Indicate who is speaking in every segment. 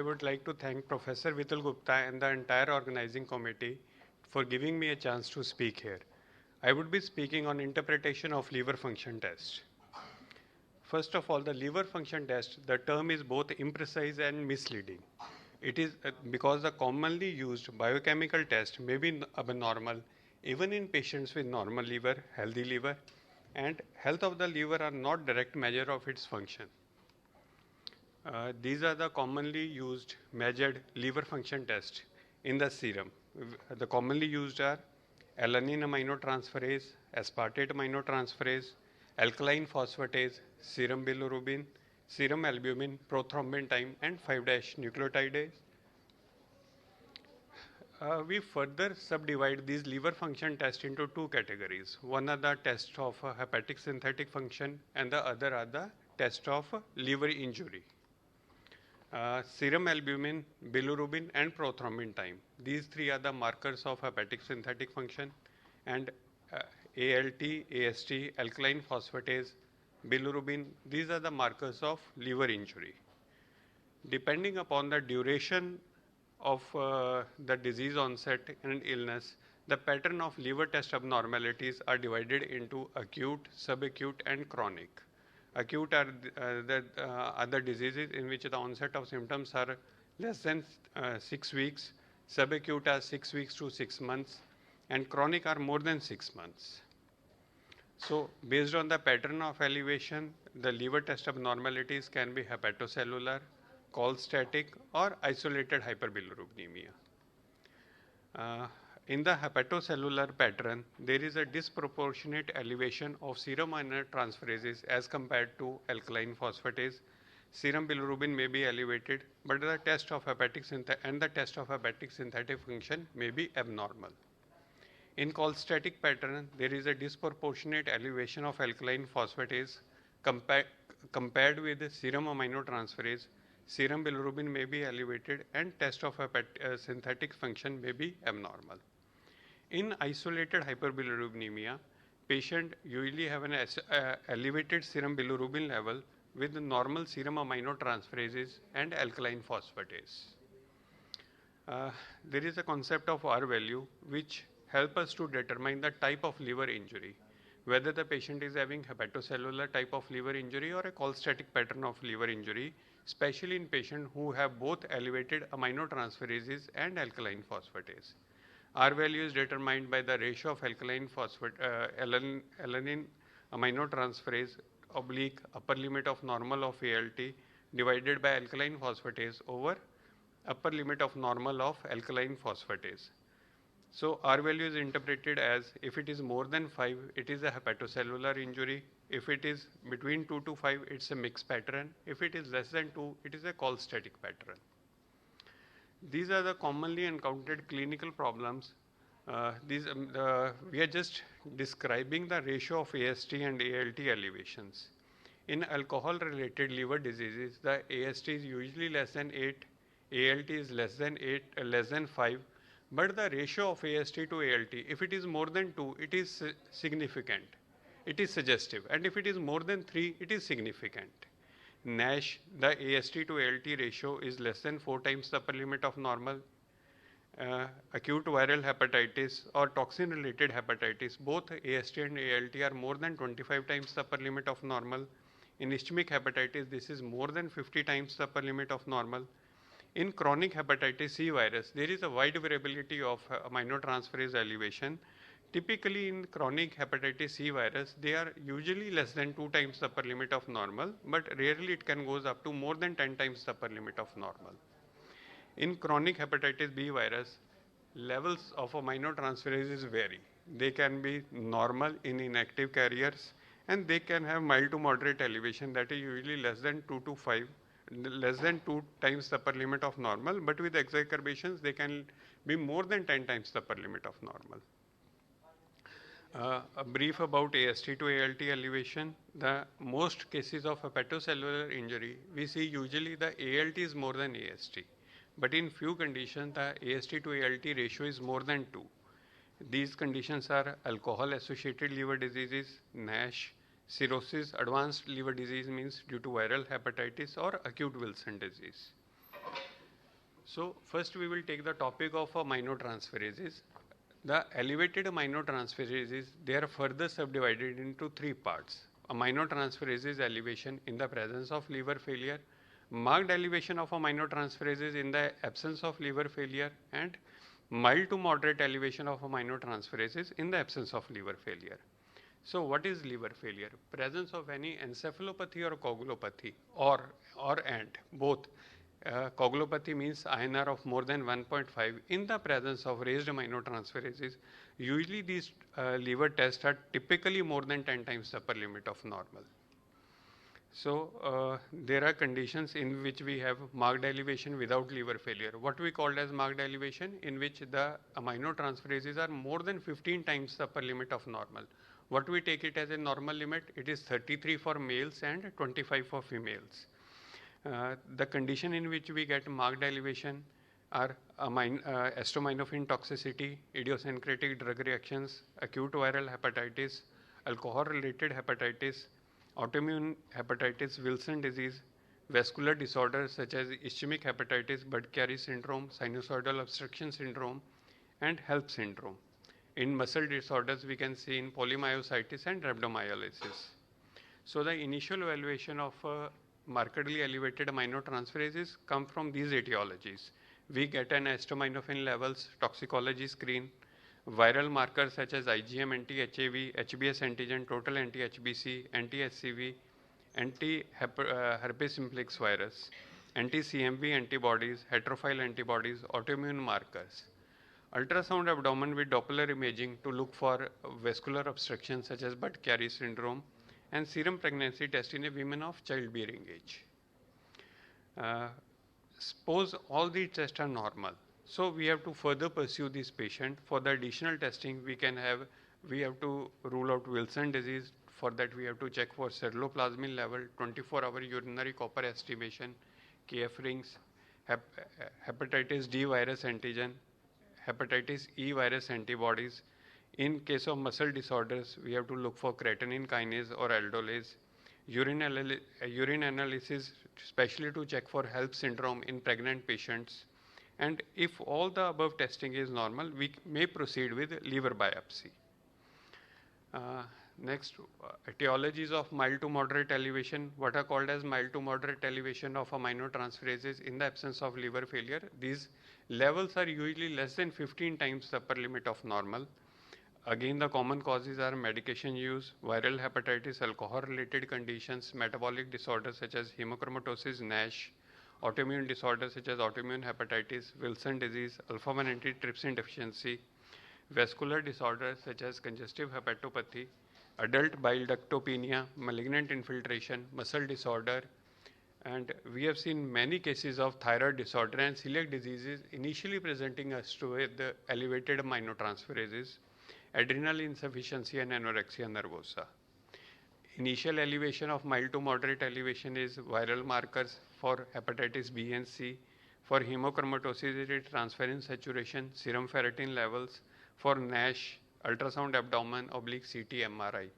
Speaker 1: would like to thank Professor Vitull Gupta and the entire organizing committee for giving me a chance to speak here. I would be speaking on interpretation of liver function test. First of all, the liver function test, the term is both imprecise and misleading. It is because the commonly used biochemical test may be abnormal even in patients with normal liver, healthy liver, and health of the liver are not direct measure of its function. These are the commonly used measured liver function tests in the serum. The commonly used are alanine aminotransferase, aspartate aminotransferase, alkaline phosphatase, serum bilirubin, serum albumin, prothrombin time, and 5-nucleotidase. We further subdivide these liver function tests into two categories. One are the tests of hepatic synthetic function, and the other are the test of liver injury. Serum albumin, bilirubin, and prothrombin time. These three are the markers of hepatic synthetic function, and ALT, AST, alkaline phosphatase, bilirubin, these are the markers of liver injury. Depending upon the duration of the disease onset and illness, the pattern of liver test abnormalities are divided into acute, subacute, and chronic. Acute are other diseases in which the onset of symptoms are less than 6 weeks, subacute are 6 weeks to 6 months, and chronic are more than 6 months. So based on the pattern of elevation, the liver test abnormalities can be hepatocellular, cholestatic, or isolated hyperbilirubinemia. In the hepatocellular pattern, there is a disproportionate elevation of serum aminotransferases as compared to alkaline phosphatase. Serum bilirubin may be elevated, but the test of hepatic synthetic function may be abnormal. In cholestatic pattern, there is a disproportionate elevation of alkaline phosphatase compared with the serum aminotransferase. Serum bilirubin may be elevated, and test of synthetic function may be abnormal. In isolated hyperbilirubinemia, patient usually have an elevated serum bilirubin level with normal serum aminotransferases and alkaline phosphatase. There is a concept of R value which help us to determine the type of liver injury, whether the patient is having hepatocellular type of liver injury or a cholestatic pattern of liver injury, especially in patients who have both elevated aminotransferases and alkaline phosphatase. R value is determined by the ratio of alanine aminotransferase oblique upper limit of normal of ALT divided by alkaline phosphatase over upper limit of normal of alkaline phosphatase. So R value is interpreted as if it is more than 5, it is a hepatocellular injury. If it is between 2 to 5, it's a mixed pattern. If it is less than 2, it is a cholestatic pattern. These are the commonly encountered clinical problems. We are just describing the ratio of AST and ALT elevations. In alcohol-related liver diseases, the AST is usually less than 8, ALT is less than 5, but the ratio of AST to ALT, if it is more than 2, it is significant. It is suggestive, and if it is more than 3, it is significant. NASH, the AST to ALT ratio is less than 4 times the upper limit of normal. Acute viral hepatitis or toxin-related hepatitis, both AST and ALT are more than 25 times the upper limit of normal. In ischemic hepatitis, this is more than 50 times the upper limit of normal. In chronic hepatitis C virus, there is a wide variability of aminotransferase elevation. Typically in chronic hepatitis C virus, they are usually less than 2 times the upper limit of normal, but rarely it can goes up to more than 10 times the upper limit of normal. In chronic hepatitis B virus, levels of aminotransferases vary. They can be normal in inactive carriers, and they can have mild to moderate elevation, that is usually less than 2 times the upper limit of normal, but with exacerbations they can be more than 10 times the upper limit of normal. A brief about AST to ALT elevation. The most cases of hepatocellular injury, we see usually the ALT is more than AST, but in few conditions the AST to ALT ratio is more than 2. These conditions are alcohol-associated liver diseases, NASH, cirrhosis, advanced liver disease means due to viral hepatitis, or acute Wilson disease. So first we will take the topic of aminotransferases. The elevated aminotransferases, they are further subdivided into three parts. Aminotransferases elevation in the presence of liver failure, marked elevation of aminotransferases in the absence of liver failure, and mild to moderate elevation of aminotransferases in the absence of liver failure. So what is liver failure? Presence of any encephalopathy or coagulopathy or and both. Coagulopathy means INR of more than 1.5 in the presence of raised aminotransferases. Usually these liver tests are typically more than 10 times the upper limit of normal. So there are conditions in which we have marked elevation without liver failure. What we called as marked elevation, in which the aminotransferases are more than 15 times the upper limit of normal. What we take it as a normal limit, it is 33 for males and 25 for females. The condition in which we get marked elevation are acetaminophen toxicity, idiosyncratic drug reactions, acute viral hepatitis, alcohol-related hepatitis, autoimmune hepatitis, Wilson disease, vascular disorders such as ischemic hepatitis, Budd-Chiari syndrome, sinusoidal obstruction syndrome, and HELLP syndrome. In muscle disorders, we can see in polymyositis and rhabdomyolysis. So the initial evaluation of markedly elevated aminotransferases come from these etiologies. We get an acetaminophen levels toxicology screen, viral markers such as IgM, anti-HAV, HBs antigen, total anti-HBC, anti-HCV, anti-herpes simplex virus, anti-CMV antibodies, heterophile antibodies, autoimmune markers. Ultrasound abdomen with Doppler imaging to look for vascular obstruction such as Budd-Chiari syndrome, and serum pregnancy test in a women of childbearing age. Suppose all these tests are normal. So we have to further pursue this patient. For the additional testing, we have to rule out Wilson disease. For that, we have to check for ceruloplasmin level, 24-hour urinary copper estimation, KF rings, hepatitis D virus antigen, hepatitis E virus antibodies. In case of muscle disorders, we have to look for creatinine kinase or aldolase. Urine analysis, especially to check for HELLP syndrome in pregnant patients. And if all the above testing is normal, we may proceed with liver biopsy. Next, etiologies of mild to moderate elevation, what are called as mild to moderate elevation of aminotransferases in the absence of liver failure. These levels are usually less than 15 times the upper limit of normal. Again, the common causes are medication use, viral hepatitis, alcohol-related conditions, metabolic disorders such as hemochromatosis, NASH, autoimmune disorders such as autoimmune hepatitis, Wilson disease, alpha-1 antitrypsin deficiency, vascular disorders such as congestive hepatopathy, adult bile ductopenia, malignant infiltration, muscle disorder, and we have seen many cases of thyroid disorder and celiac diseases initially presenting us with the elevated aminotransferases, adrenal insufficiency and anorexia nervosa. Initial elevation of mild to moderate elevation is viral markers for hepatitis B and C. For hemochromatosis, it is transferrin saturation, serum ferritin levels. For NASH, ultrasound abdomen / CT MRI.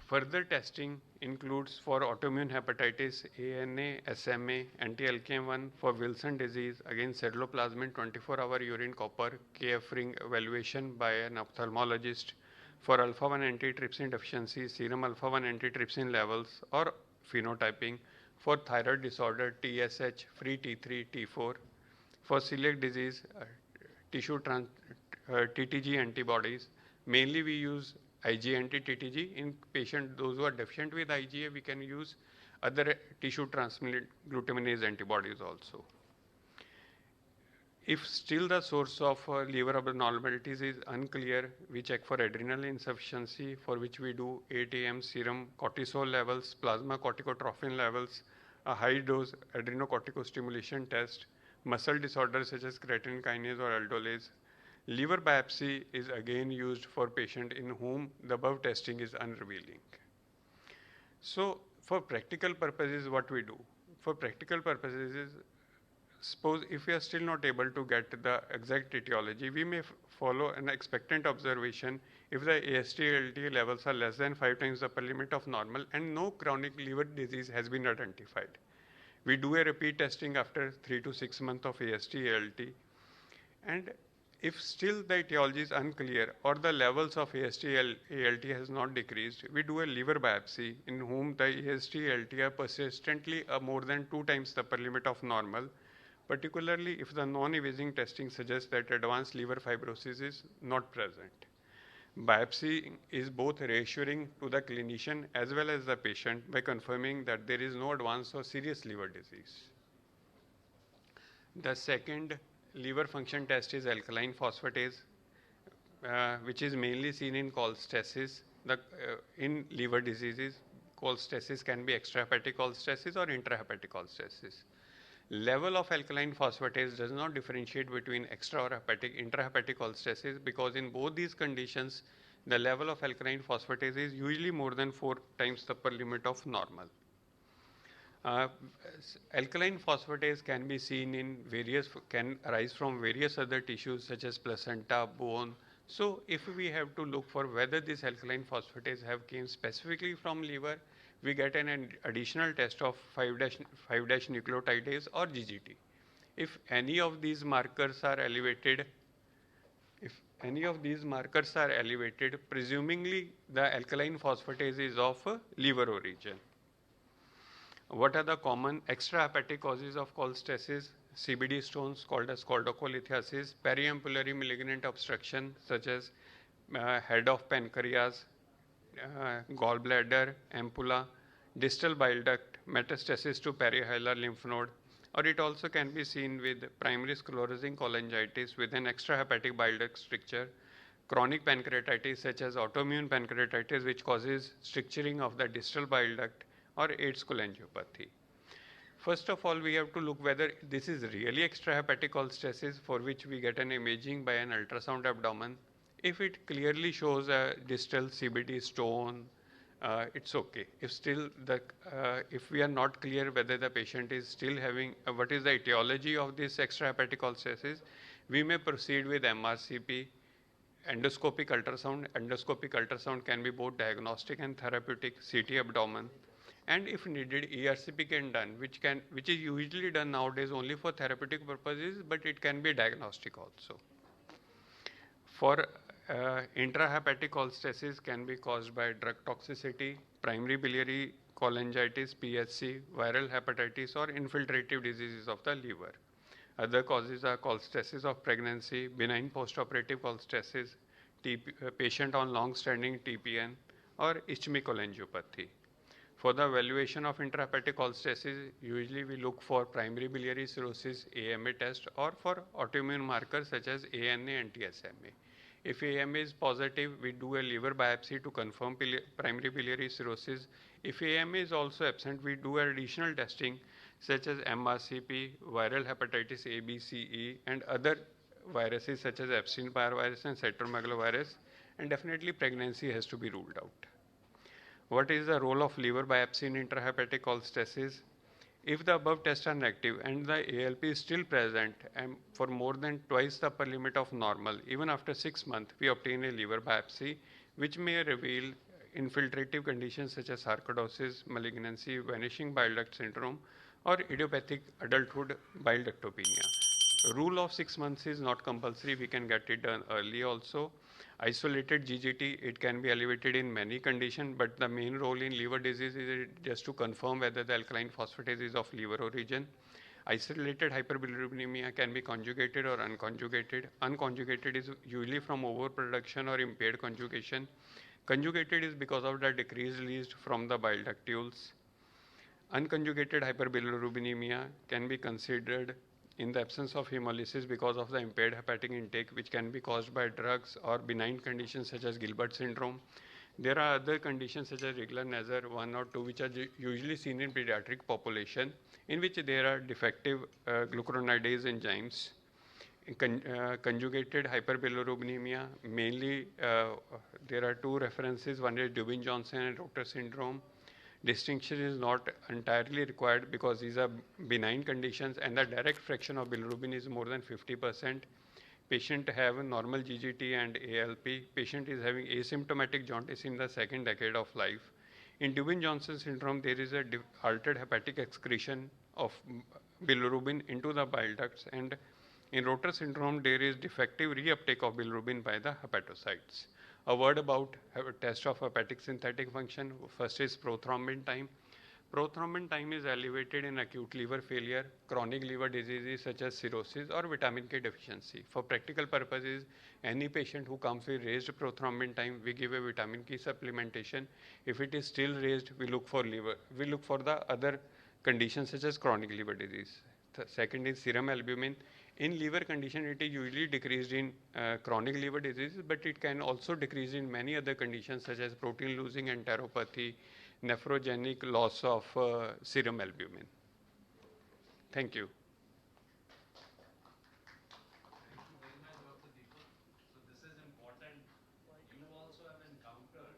Speaker 1: Further testing includes for autoimmune hepatitis, ANA, SMA, anti-LKM1, for Wilson disease, again ceruloplasmin, 24-hour urine copper, KF ring evaluation by an ophthalmologist, for alpha-1 antitrypsin deficiency, serum alpha-1 antitrypsin levels or phenotyping, for thyroid disorder, TSH, free T3, T4, for celiac disease, TTG antibodies. Mainly we use IgA anti-TTG. In patient, those who are deficient with IgA, we can use other tissue transmitted glutaminase antibodies also. If still the source of liver abnormalities is unclear, we check for adrenal insufficiency, for which we do 8 AM serum cortisol levels, plasma corticotrophin levels, a high dose adrenocorticostimulation test, muscle disorders such as creatine kinase or aldolase. Liver biopsy is again used for patient in whom the above testing is unrevealing. So for practical purposes, what we do? For practical purposes is, suppose if we are still not able to get the exact etiology, we may follow an expectant observation if the AST/ALT levels are less than 5 times the upper limit of normal and no chronic liver disease has been identified. We do a repeat testing after 3 to 6 months of AST, ALT. And if still the etiology is unclear or the levels of AST, ALT has not decreased, we do a liver biopsy in whom the AST, ALT are persistently more than 2 times the upper limit of normal, particularly if the non-imaging testing suggests that advanced liver fibrosis is not present. Biopsy is both reassuring to the clinician as well as the patient by confirming that there is no advanced or serious liver disease. The second liver function test is alkaline phosphatase, which is mainly seen in cholestasis. In liver diseases, cholestasis can be extrahepatic cholestasis or intrahepatic cholestasis. Level of alkaline phosphatase does not differentiate between extra or intrahepatic cholestasis, because in both these conditions, the level of alkaline phosphatase is usually more than 4 times the upper limit of normal. Alkaline phosphatase can be seen in can arise from various other tissues such as placenta, bone. So if we have to look for whether this alkaline phosphatase have came specifically from liver, we get an additional test of 5-nucleotidase or GGT. If any of these markers are elevated, presumably the alkaline phosphatase is of liver origin. What are the common extrahepatic causes of cholestasis? CBD stones called as chordocholithiasis, periampullary malignant obstruction such as head of pancreas, gallbladder, ampulla, distal bile duct, metastasis to perihilar lymph node, or it also can be seen with primary sclerosing cholangitis with an extrahepatic bile duct stricture, chronic pancreatitis such as autoimmune pancreatitis which causes stricturing of the distal bile duct, or AIDS cholangiopathy. First of all, we have to look whether this is really extrahepatic cholestasis, for which we get an imaging by an ultrasound abdomen. If it clearly shows a distal CBD stone, it's okay. If we are not clear whether the patient is still having what is the etiology of this extrahepatic cholestasis, we may proceed with MRCP, endoscopic ultrasound. Endoscopic ultrasound can be both diagnostic and therapeutic, CT abdomen. And if needed, ERCP can done, which is usually done nowadays only for therapeutic purposes, but it can be diagnostic also. For intrahepatic cholestasis can be caused by drug toxicity, primary biliary cholangitis, PHC, viral hepatitis, or infiltrative diseases of the liver. Other causes are cholestasis of pregnancy, benign postoperative cholestasis, patient on long-standing TPN, or ischemic cholangiopathy. For the evaluation of intrahepatic cholestasis, usually we look for primary biliary cirrhosis AMA test, or for autoimmune markers such as ANA and TSMA. If AMA is positive, we do a liver biopsy to confirm primary biliary cirrhosis. If AMA is also absent, we do additional testing such as MRCP, viral hepatitis A, B, C, E, and other viruses such as Epstein-Barr virus and cytomegalovirus, and definitely pregnancy has to be ruled out. What is the role of liver biopsy in intrahepatic cholestasis? If the above tests are negative and the ALP is still present and for more than twice the upper limit of normal, even after 6 months, we obtain a liver biopsy, which may reveal infiltrative conditions such as sarcoidosis, malignancy, vanishing bile duct syndrome, or idiopathic adulthood bile ductopenia. Rule of 6 months is not compulsory. We can get it done early also. Isolated GGT, it can be elevated in many conditions, but the main role in liver disease is just to confirm whether the alkaline phosphatase is of liver origin. Isolated hyperbilirubinemia can be conjugated or unconjugated. Unconjugated is usually from overproduction or impaired conjugation. Conjugated is because of the decrease released from the bile ductules. Unconjugated hyperbilirubinemia can be considered in the absence of hemolysis because of the impaired hepatic intake, which can be caused by drugs or benign conditions such as Gilbert syndrome. There are other conditions such as Regler-Nazar 1 or 2, which are usually seen in pediatric population, in which there are defective glucuronidase enzymes. Conjugated hyperbilirubinemia, mainly there are 2 references. One is Dubin-Johnson and Rotor syndrome. Distinction is not entirely required because these are benign conditions and the direct fraction of bilirubin is more than 50%. Patient have a normal GGT and ALP. Patient is having asymptomatic jaundice in the 2nd decade of life. In Dubin-Johnson syndrome, there is a altered hepatic excretion of bilirubin into the bile ducts, and in Rotor syndrome, there is defective reuptake of bilirubin by the hepatocytes. A word about a test of hepatic synthetic function. First is prothrombin time. Prothrombin time is elevated in acute liver failure, chronic liver diseases such as cirrhosis or vitamin K deficiency. For practical purposes, any patient who comes with raised prothrombin time, we give a vitamin K supplementation. If it is still raised, we look for the other conditions such as chronic liver disease. The second is serum albumin. In liver condition, it is usually decreased in chronic liver diseases, but it can also decrease in many other conditions such as protein losing enteropathy, nephrogenic loss of serum albumin. Thank you.
Speaker 2: Thank you very much, Dr. Deepak. So this is important. You also have encountered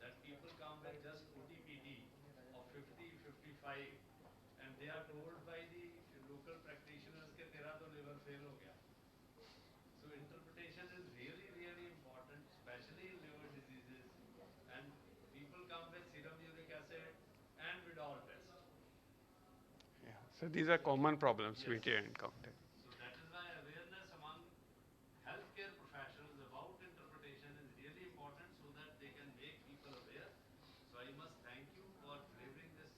Speaker 2: that people come with just OTPD of 50, 55, and they are told by the local practitioners that tera to liver fail ho gaya. So interpretation is really, really important, especially in liver diseases. And people come with serum uric acid and withdrawal test.
Speaker 1: Yeah. So these are common problems we encounter.
Speaker 2: So that is why awareness among healthcare professionals about interpretation is really important so that they can make people aware. So I must thank you for delivering this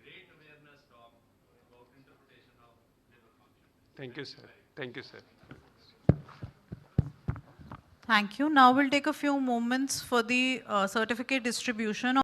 Speaker 2: great awareness talk about interpretation of liver function.
Speaker 1: Thank you, sir. Thank you, sir.
Speaker 3: Thank you. Now we'll take a few moments for the certificate distribution.